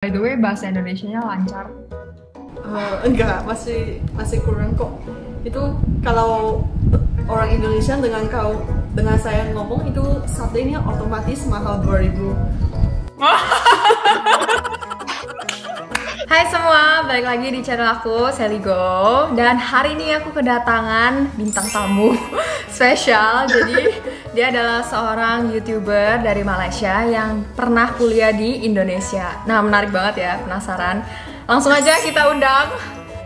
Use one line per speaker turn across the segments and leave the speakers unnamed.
By the way, bahasa Indonesianya lancar.
Enggak, masih kurang kok. Itu kalau orang Indonesia dengan saya ngomong itu satenya otomatis mahal 2000.
Hai semua, balik lagi di channel aku, Sally Go. Dan hari ini aku kedatangan bintang tamu spesial. Jadi dia adalah seorang YouTuber dari Malaysia yang pernah kuliah di Indonesia. Nah, menarik banget ya, penasaran. Langsung aja kita undang.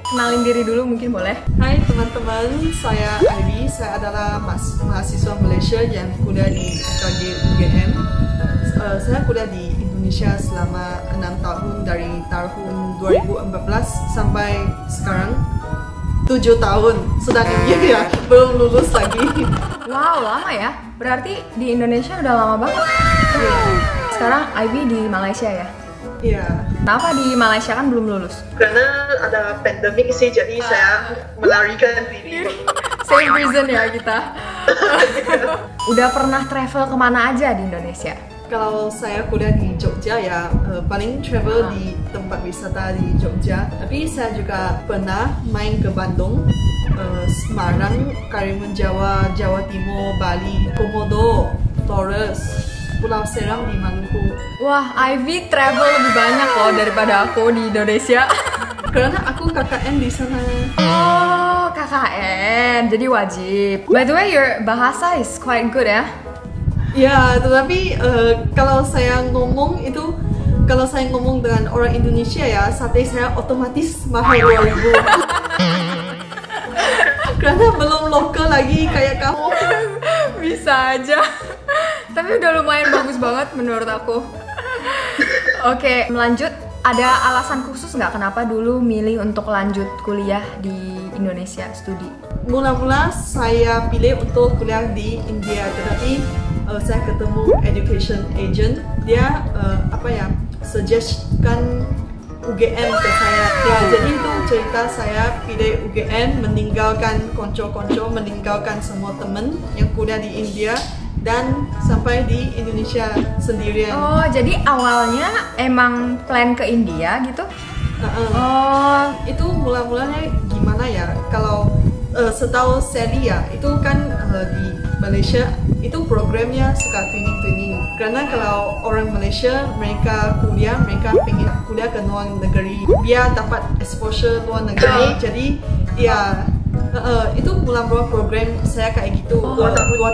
Kenalin diri dulu mungkin boleh.
Hai teman-teman, saya Ivy. Saya adalah mahasiswa Malaysia yang kuliah di FKG UGM. Saya kuliah di Indonesia selama 6 tahun dari tahun 2014 sampai sekarang 7 tahun. Sudah nunggu ya, belum lulus lagi.
Wow, lama ya? Berarti di Indonesia udah lama banget. Sekarang Ivy di Malaysia ya?
Iya.
Kenapa di Malaysia kan belum lulus?
Karena ada pandemik sih, jadi saya melarikan diri.
Same reason ya kita. Udah pernah travel kemana aja di Indonesia?
Kalau saya kuliah di Jogja ya, paling travel di tempat wisata di Jogja. Tapi saya juga pernah main ke Bandung, Semarang, Karimun Jawa, Jawa Timur, Bali, Komodo, Flores, Pulau Seram di Maluku.
Wah, Ivy travel lebih banyak loh daripada aku di Indonesia.
Karena aku KKN di sana.
Oh, KKN, jadi wajib. By the way, your bahasa is quite good ya?
Ya, tetapi kalau saya ngomong dengan orang Indonesia ya, sate saya otomatis mahal 2000. Karena belum lokal lagi kayak kamu.
Bisa aja. Tapi udah lumayan bagus banget menurut aku. Oke, melanjut. Ada alasan khusus nggak kenapa dulu milih untuk lanjut kuliah di Indonesia studi?
Mula-mula saya pilih untuk kuliah di India, tetapi saya ketemu education agent. Dia suggestkan UGM ke saya. Ya, jadi itu cerita saya pilih UGM, meninggalkan konco-konco, meninggalkan semua temen yang kuliah di India dan sampai di Indonesia sendirian.
Oh, jadi awalnya emang plan ke India gitu?
Oh, itu mula-mulanya gimana ya? Kalau setahu Sally ya, itu kan di Malaysia itu programnya suka training. Karena kalau orang Malaysia mereka pengen kuliah ke luar negeri, biar dapat exposure luar negeri. Jadi ya itu mula-mula program saya kayak gitu. 2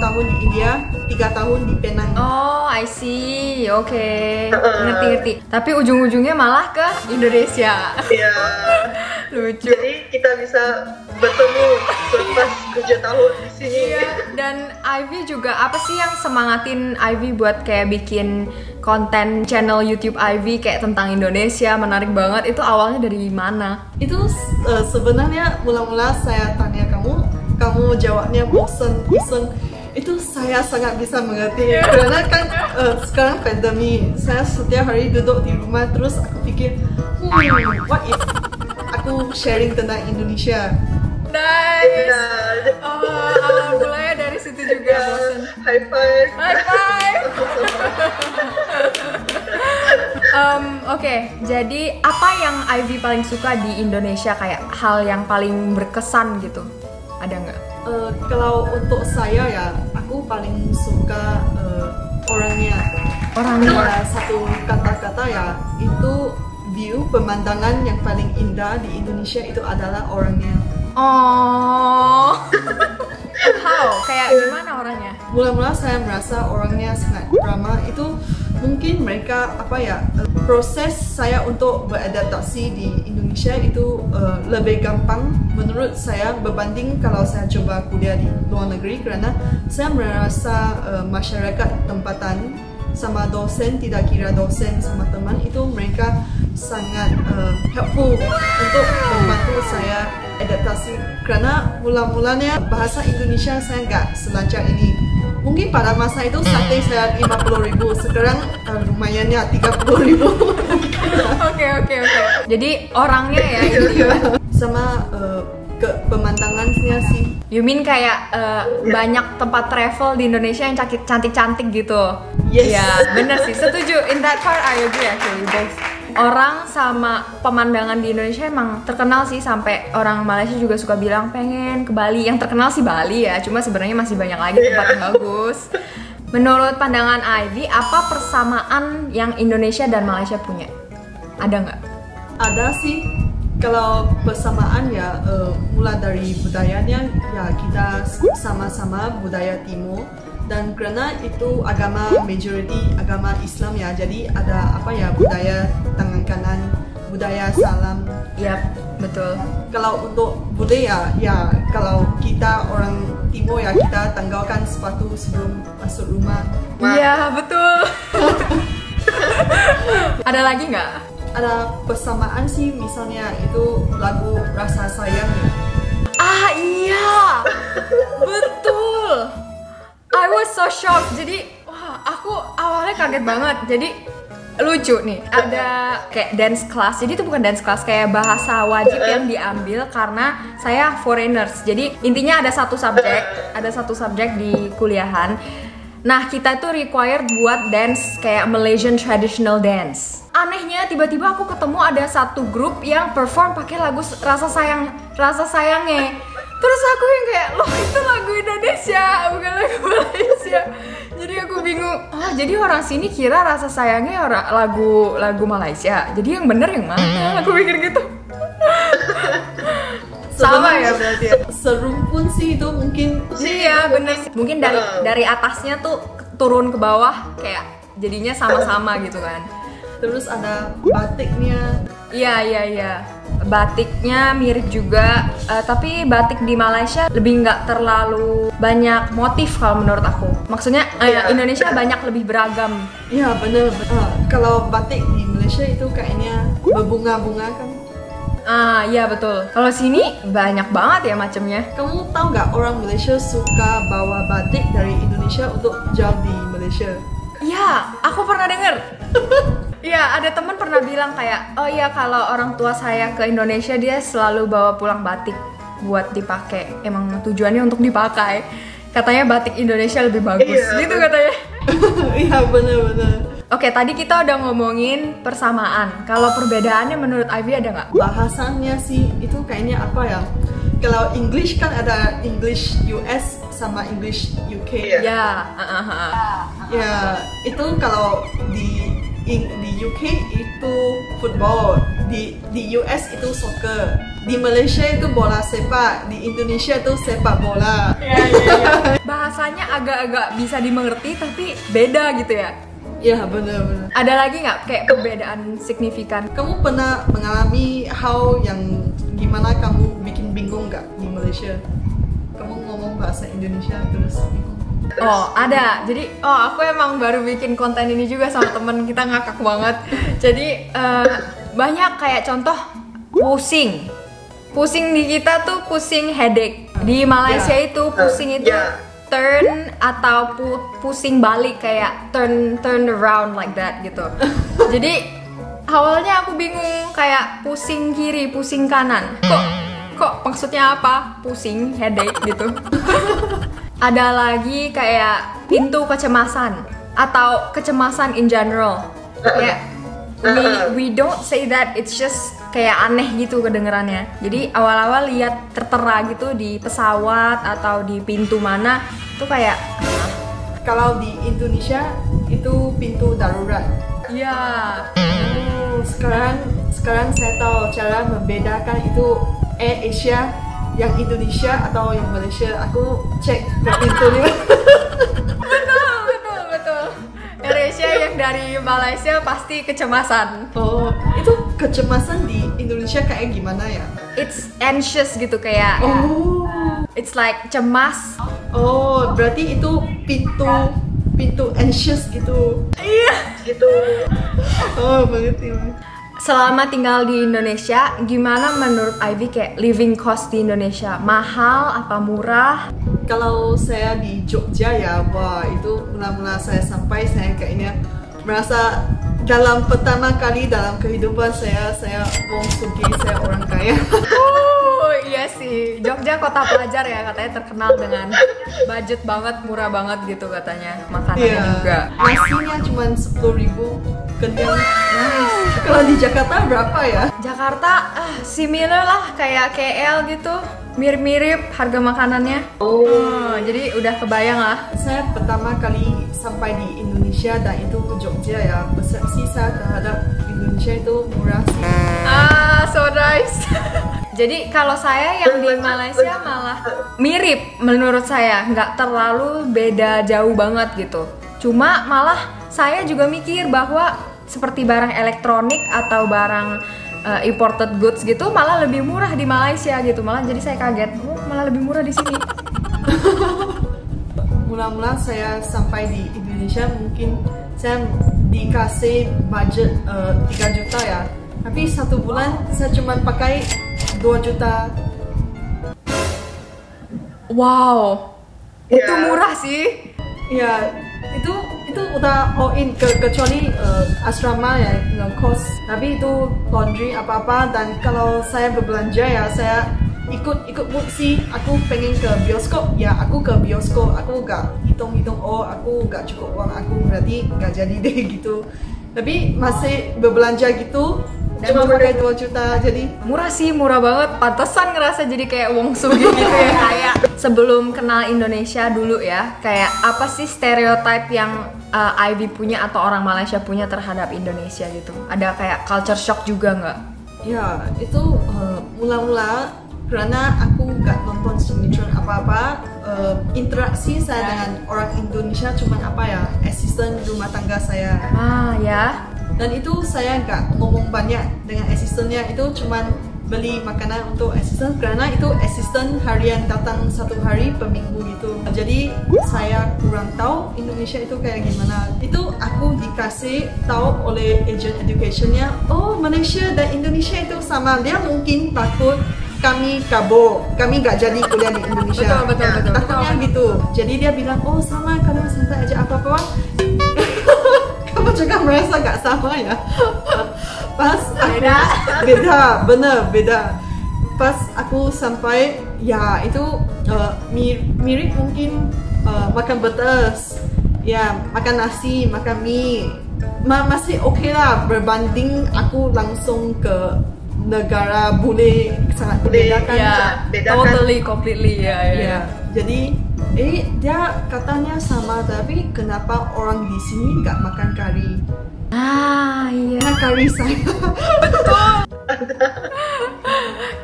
tahun di India, 3 tahun di Penang.
Oh, I see. Oke. Ngerti. Tapi ujung-ujungnya malah ke Indonesia.
Iya.
Lucu.
Jadi kita bisa bertemu setelah 7 tahun di sini.
Iya. Dan Ivy juga apa sih yang semangatin Ivy buat kayak bikin konten channel YouTube Ivy kayak tentang Indonesia, menarik banget. Itu awalnya dari mana?
Itu sebenarnya mula-mula saya tanya kamu jawabnya bosen, iseng. Itu saya sangat bisa mengerti. Karena kan sekarang pandemi, saya setiap hari duduk di rumah terus aku pikir, what if aku sharing tentang Indonesia.
Nice. Awal mulanya dari situ juga bosen.
High five.
Oke, jadi apa yang Ivy paling suka di Indonesia, kayak hal yang paling berkesan gitu? Ada nggak?
Kalau untuk saya ya, aku paling suka orangnya.
Orangnya?
Satu kata-kata ya, itu view pemandangan yang paling indah di Indonesia itu adalah orangnya.
Oh, how? Kayak gimana orangnya?
Mula-mula saya merasa orangnya sangat ramah. Itu mungkin mereka proses saya untuk beradaptasi di Indonesia itu lebih gampang menurut saya berbanding kalau saya coba kuliah di luar negeri, karena saya merasa masyarakat tempatan sama dosen, tidak kira dosen sama teman, itu mereka sangat helpful untuk membantu saya adaptasi. Karena mula-mulanya bahasa Indonesia saya nggak selancar ini. Mungkin pada masa itu sate saya 50.000, sekarang lumayannya 30.000.
Oke. Jadi orangnya ya gitu.
Sama ke pemandangannya sih.
You mean kayak banyak tempat travel di Indonesia yang cantik-cantik gitu?
Yes.
Ya, bener sih, setuju. In that part I agree actually, both. orang sama pemandangan di Indonesia emang terkenal sih, sampai orang Malaysia juga suka bilang pengen ke Bali. Yang terkenal sih Bali ya, cuma sebenarnya masih banyak lagi tempat yang bagus. Menurut pandangan Ivy, apa persamaan yang Indonesia dan Malaysia punya? Ada nggak?
Ada sih. Kalau persamaan ya mulai dari budayanya ya kita sama-sama budaya Timur, dan karena itu agama majority agama Islam ya, jadi ada apa ya budaya tangan kanan, budaya salam.
Yap, betul.
Kalau untuk budaya ya kalau kita orang Timur ya kita tanggalkan sepatu sebelum masuk rumah.
Iya, betul. Ada lagi nggak?
Ada persamaan sih, misalnya itu lagu Rasa Sayang ya.
Ah iya, betul. I was so shocked. Jadi, wah, aku awalnya kaget banget. Jadi lucu nih, ada kayak dance class. Jadi itu bukan dance class, kayak bahasa wajib yang diambil karena saya foreigners. Jadi intinya ada satu subjek di kuliahan. Nah, kita tuh required buat dance kayak Malaysian traditional dance. Anehnya tiba-tiba aku ketemu ada satu grup yang perform pakai lagu Rasa Sayangnya. Terus aku yang kayak, loh itu lagu Indonesia, bukan lagu Malaysia. Jadi aku bingung, jadi orang sini kira Rasa Sayangnya lagu Malaysia. Jadi yang bener yang mana? Aku pikir gitu. Sama ya berarti ya?
Serumpun sih itu mungkin.
Iya bener. Mungkin dari atasnya tuh turun ke bawah kayak jadinya sama-sama gitu kan.
Terus ada batiknya.
Iya. Batiknya mirip juga, tapi batik di Malaysia lebih nggak terlalu banyak motif kalau menurut aku. Maksudnya Indonesia banyak lebih beragam.
Iya bener. Kalau batik di Malaysia itu kayaknya berbunga-bunga kan.
Iya betul. Kalau sini banyak banget ya macamnya.
Kamu tahu nggak orang Malaysia suka bawa batik dari Indonesia untuk jual di Malaysia?
Iya, aku pernah denger. Iya, ada teman pernah bilang kayak, oh iya kalau orang tua saya ke Indonesia dia selalu bawa pulang batik buat dipakai. Emang tujuannya untuk dipakai. Katanya batik Indonesia lebih bagus, gitu katanya.
Iya bener.
Oke, tadi kita udah ngomongin persamaan. Kalau perbedaannya menurut Ivy ada nggak?
Bahasanya sih itu kayaknya apa ya? Kalau English kan ada English US sama English UK.
Ya.
Ya, itu kalau di UK itu football, di US itu soccer, di Malaysia itu bola sepak, di Indonesia itu sepak bola.
Iya. Bahasanya agak-agak bisa dimengerti tapi beda gitu ya.
Iya benar.
Ada lagi nggak kayak perbedaan signifikan?
Kamu pernah mengalami hal yang gimana kamu bikin bingung nggak di Malaysia? Kamu ngomong bahasa Indonesia terus bingung.
Oh ada, jadi aku emang baru bikin konten ini juga sama temen kita, ngakak banget. Jadi banyak kayak contoh pusing di kita tuh pusing headache, di Malaysia itu pusing itu turn atau pusing balik kayak turn around like that gitu. Jadi awalnya aku bingung kayak pusing kiri, pusing kanan. Kok maksudnya apa? Pusing headache gitu. Ada lagi kayak pintu kecemasan atau kecemasan in general. Kayak we don't say that, it's just kayak aneh gitu kedengerannya. Jadi awal-awal lihat tertera gitu di pesawat atau di pintu mana tuh kayak
kalau di Indonesia itu pintu darurat.
Iya.
Sekarang saya tahu cara membedakan itu Air Asia yang Indonesia atau yang Malaysia. Aku cek ke pintunya.
betul. AirAsia yang dari Malaysia pasti kecemasan.
Oh, itu kecemasan di Indonesia kayak gimana ya?
It's anxious gitu kayak.
Oh.
It's like cemas.
Oh, berarti itu pintu anxious gitu.
Iya.
Gitu. Oh, mengerti.
Selama tinggal di Indonesia, gimana menurut Ivy kayak living cost di Indonesia? Mahal apa murah?
Kalau saya di Jogja ya, wah itu mula-mula saya sampai saya kayaknya merasa dalam pertama kali dalam kehidupan saya wong sugih, saya orang kaya.
Oh Iya sih, Jogja kota pelajar ya, katanya terkenal dengan budget banget, murah banget gitu katanya. Makanannya juga.
Nasinya cuma 10.000, kenyang. Nice. Kalau di Jakarta berapa ya?
Jakarta similar lah kayak KL gitu. Mirip-mirip harga makanannya. Jadi udah kebayang lah.
Saya pertama kali sampai di Indonesia dan itu ke Jogja ya. Persepsi saya terhadap Indonesia itu murah sih.
So nice. Jadi kalau saya yang di Malaysia malah mirip menurut saya, nggak terlalu beda jauh banget gitu. Cuma malah saya juga mikir bahwa seperti barang elektronik atau barang imported goods gitu malah lebih murah di Malaysia gitu. Malah jadi saya kaget, malah lebih murah di sini.
Mula-mula saya sampai di Indonesia mungkin saya dikasih budget 3 juta ya. Tapi 1 bulan saya cuma pakai 2 juta.
Wow, itu murah sih.
Ya, itu udah all in kecuali asrama ya ngekos. Tapi itu laundry apa-apa, dan kalau saya berbelanja ya saya ikut mood sih. Aku pengen ke bioskop ya aku ke bioskop. Aku gak hitung-hitung aku gak cukup uang aku berarti gak jadi deh gitu. Tapi masih berbelanja gitu cuma pakai 2 juta, jadi
murah sih, murah banget. Pantesan ngerasa jadi kayak wong sugi gitu ya. Kayak sebelum kenal Indonesia dulu ya, kayak apa sih stereotype yang Ivy punya atau orang Malaysia punya terhadap Indonesia gitu? Ada kayak culture shock juga nggak?
Ya, itu mula-mula karena aku gak nonton sinetron apa-apa, interaksi saya dengan orang Indonesia cuma apa ya, asisten rumah tangga saya.
Ya.
Dan itu saya nggak ngomong banyak dengan asistennya, itu cuman beli makanan untuk asisten karena itu asisten harian datang 1 hari per minggu gitu. Jadi saya kurang tahu Indonesia itu kayak gimana. Itu aku dikasih tahu oleh agent educationnya, Malaysia dan Indonesia itu sama. Dia mungkin takut kami kabur, kami nggak jadi kuliah di Indonesia.
Betul.
Takutnya gitu. Jadi dia bilang, sama, kalian santai aja apa-apa. Kamu juga merasa gak sama ya? Pas beda, bener beda. Pas aku sampai, ya itu mirip mungkin makan betes, ya makan nasi, makan mie, masih oke lah berbanding aku langsung ke negara bule, sangat berbeda kan?
Totally, completely ya.
Jadi dia katanya sama, tapi kenapa orang di sini nggak makan kari?
Iya.
Nah, kari saya.
Betul.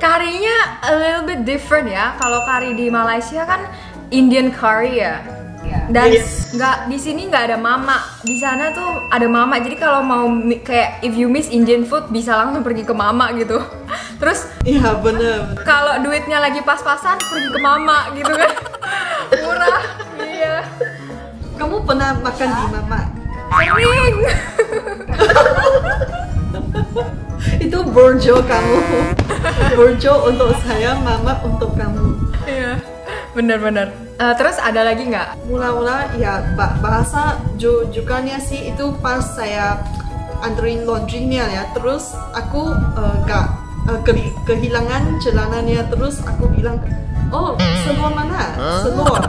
Karinya a little bit different ya. Kalau kari di Malaysia kan Indian curry ya. Dan nggak di sini nggak ada mama. Di sana tuh ada mama. Jadi kalau mau kayak if you miss Indian food bisa langsung pergi ke mama gitu. Terus
iya bener.
Kalau duitnya lagi pas-pasan pergi ke mama gitu kan. Murah. Iya.
Kamu pernah makan di mama?
Sering.
Itu borjo kamu. Borjo untuk saya, mama untuk kamu.
Iya. Bener-bener. Terus ada lagi nggak?
Mula-mula ya bahasa jukanya sih itu pas saya anterin laundry-nya ya. Terus aku kehilangan celananya. Terus aku bilang, seluar mana? Seluar.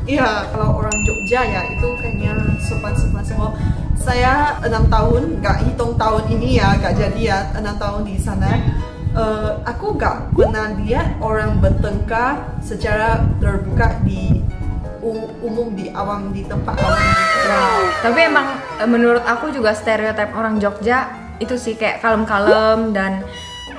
Iya, kalau orang Jogja ya itu kayaknya sopan-sopan semua. Saya 6 tahun, nggak hitung tahun ini ya, nggak jadi ya 6 tahun di sana. Aku gak pernah lihat orang bertengkar secara terbuka di umum, di awam, di tempat awam gitu.
Tapi emang menurut aku juga stereotip orang Jogja itu sih kayak kalem-kalem dan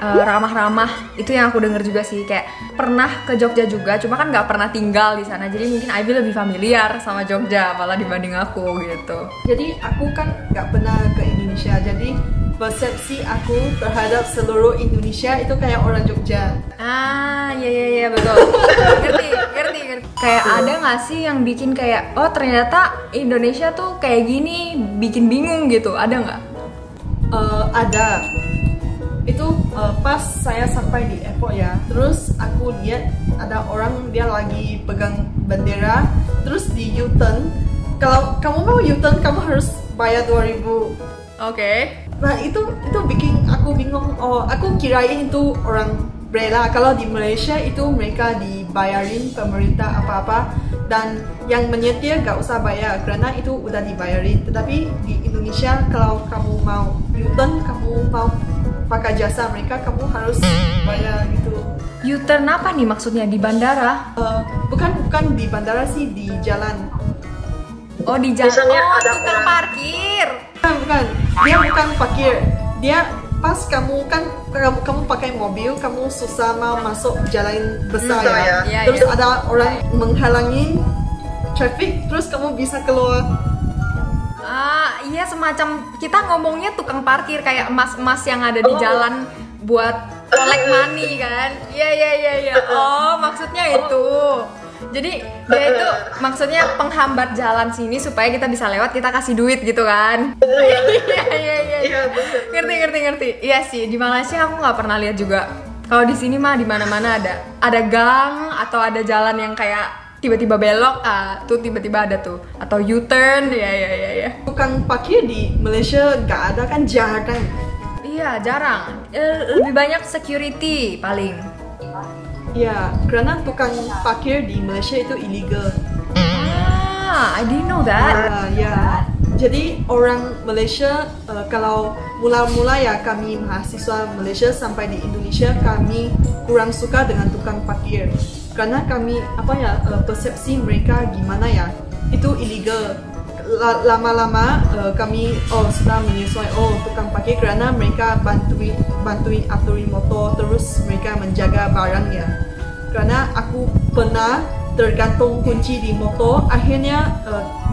ramah-ramah. Itu yang aku denger juga sih, kayak pernah ke Jogja juga, cuma kan nggak pernah tinggal di sana. Jadi mungkin Ivy lebih familiar sama Jogja malah dibanding aku gitu.
Jadi aku kan nggak pernah ke Indonesia, jadi persepsi aku terhadap seluruh Indonesia itu kayak orang Jogja.
Iya betul. ngerti. Kayak ada nggak sih yang bikin kayak ternyata Indonesia tuh kayak gini, bikin bingung gitu, ada nggak?
Ada. Itu pas saya sampai di airport ya, terus aku lihat ada orang dia lagi pegang bendera, terus di U-turn. Kalau kamu mau U-turn kamu harus bayar 2.000.
Oke.
Nah itu bikin aku bingung. Aku kirain itu orang rela. Kalau di Malaysia itu mereka dibayarin pemerintah apa-apa, dan yang menyetir gak usah bayar karena itu udah dibayarin. Tetapi di Indonesia kalau kamu mau U-turn, kamu mau pakai jasa mereka, kamu harus bayar gitu.
U-turn apa nih maksudnya, di bandara?
Bukan di bandara sih, di jalan.
Oh, di jalan.
Misalnya
Oh,
ada
tukang
orang-
parkir.
Bukan. Dia bukan parkir. Dia pas kamu pakai mobil, kamu susah mau masuk jalan besar
Betul
ya.
ya.
Iya,
Terus
iya.
ada orang menghalangi traffic, terus kamu bisa keluar.
Ah, iya, semacam kita ngomongnya tukang parkir, kayak emas-emas yang ada di jalan buat collect money kan. Iya. Oh, maksudnya itu. Jadi dia itu maksudnya penghambat jalan sini supaya kita bisa lewat, kita kasih duit gitu kan. Iya.
Iya, bener.
Ngerti. Iya sih, di Malaysia aku nggak pernah lihat juga. Kalau di sini mah di mana-mana ada gang atau ada jalan yang kayak tiba-tiba belok, tuh tiba-tiba ada tuh, atau U-turn. Iya.
Tukang parkir di Malaysia gak ada kan, jarang.
Iya, jarang. Lebih banyak security paling.
Ya, karena tukang parkir di Malaysia itu illegal.
I didn't know that.
Ya, jadi orang Malaysia kalau mula-mula ya kami mahasiswa Malaysia sampai di Indonesia, kami kurang suka dengan tukang parkir karena kami persepsi mereka gimana ya, itu illegal. Lama-lama kami sudah menyesuaikan tukang parkir karena mereka bantuin aturin motor, terus mereka menjaga barangnya. Karena aku pernah tergantung kunci di motor, akhirnya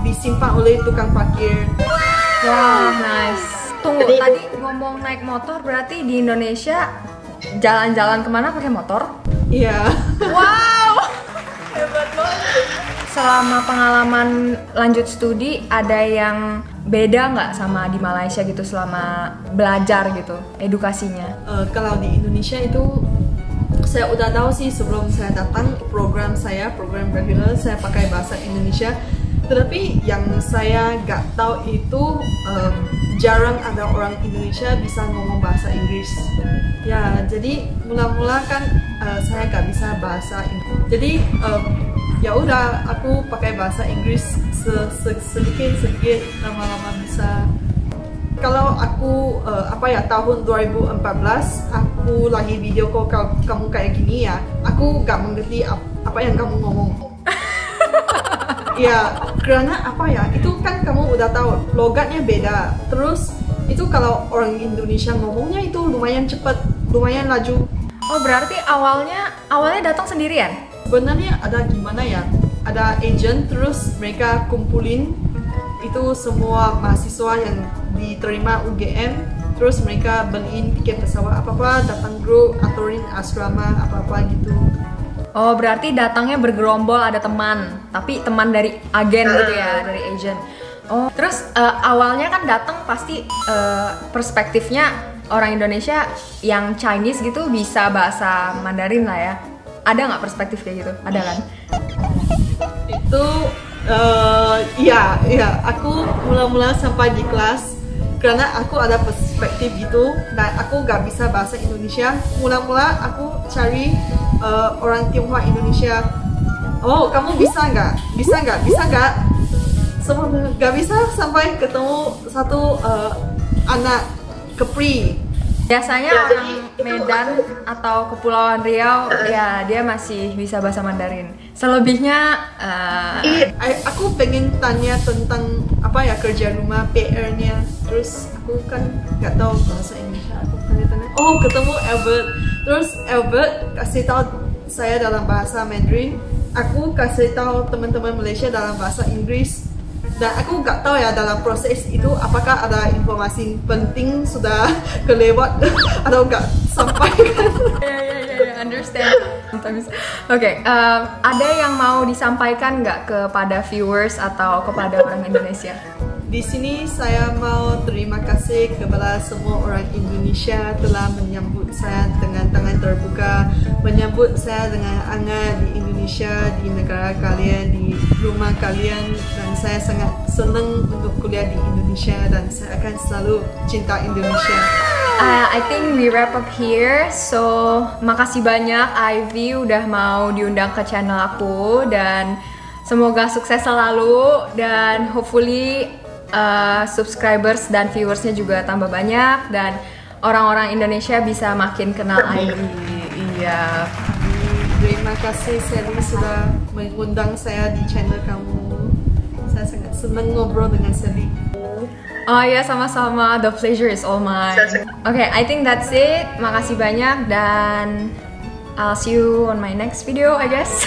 disimpan oleh tukang parkir.
Wah, nice. Tunggu, tadi ngomong naik motor, berarti di Indonesia jalan-jalan kemana pakai motor?
Iya.
Wow, hebat banget. Selama pengalaman lanjut studi, ada yang beda nggak sama di Malaysia gitu selama belajar gitu, edukasinya?
Kalau di Indonesia itu saya udah tahu sih sebelum saya datang, program regular saya pakai bahasa Indonesia. Tetapi yang saya nggak tahu itu jarang ada orang Indonesia bisa ngomong bahasa Inggris. Ya, jadi mula-mula kan saya nggak bisa bahasa Inggris. Jadi ya udah, aku pakai bahasa Inggris sedikit, lama-lama bisa. Kalau aku tahun 2014 aku lagi video call kamu kayak gini ya, aku gak mengerti apa yang kamu ngomong. Ya, karena itu kan kamu udah tahu logatnya beda. Terus itu kalau orang Indonesia ngomongnya itu lumayan cepat, lumayan laju.
Oh, berarti awalnya datang sendirian?
Sebenarnya ada gimana ya, ada agent, terus mereka kumpulin itu semua mahasiswa yang diterima UGM, terus mereka beliin tiket pesawat apa-apa, datang grup, aturin asrama apa-apa gitu.
Oh, berarti datangnya bergerombol, ada teman, tapi teman dari agen gitu ya, dari agent. Oh, terus awalnya kan datang pasti perspektifnya orang Indonesia yang Chinese gitu bisa bahasa Mandarin lah ya. Ada nggak perspektif kayak gitu? Ada kan?
Itu iya, aku mula-mula sampai di kelas karena aku ada perspektif gitu dan aku gak bisa bahasa Indonesia. Mula-mula aku cari orang Tionghoa Indonesia. Oh, kamu bisa nggak? Semua gak bisa sampai ketemu satu anak Kepri.
Biasanya
Ya,
orang
jadi
Medan atau Kepulauan Riau ya dia masih bisa bahasa Mandarin. Selebihnya
Aku pengen tanya tentang kerja rumah PR-nya. Terus aku kan nggak tahu bahasa Indonesia. Aku tanya-tanya. Oh, ketemu Albert. Terus Albert kasih tahu saya dalam bahasa Mandarin. Aku kasih tahu teman-teman Malaysia dalam bahasa Inggris. Dan aku nggak tahu ya dalam proses itu apakah ada informasi penting sudah kelewat atau nggak sampai.
ya, understand. Oke, ada yang mau disampaikan nggak kepada viewers atau kepada orang Indonesia?
Di sini saya mau terima kasih kepada semua orang Indonesia telah menyambut saya dengan tangan terbuka, menyambut saya dengan hangat di Indonesia, di negara kalian, di rumah kalian, dan saya sangat senang untuk kuliah di Indonesia dan saya akan selalu cinta Indonesia.
I think we wrap up here. So, makasih banyak Ivy udah mau diundang ke channel aku dan semoga sukses selalu dan hopefully subscribers dan viewersnya juga tambah banyak dan orang-orang Indonesia bisa makin kenal Ivy. Iya.
Terima kasih Sally sudah mengundang saya di channel kamu. Saya sangat senang ngobrol dengan Sally.
Oh iya, sama-sama. The pleasure is all mine. Okay, I think that's it. Makasih banyak dan I'll see you on my next video, I guess.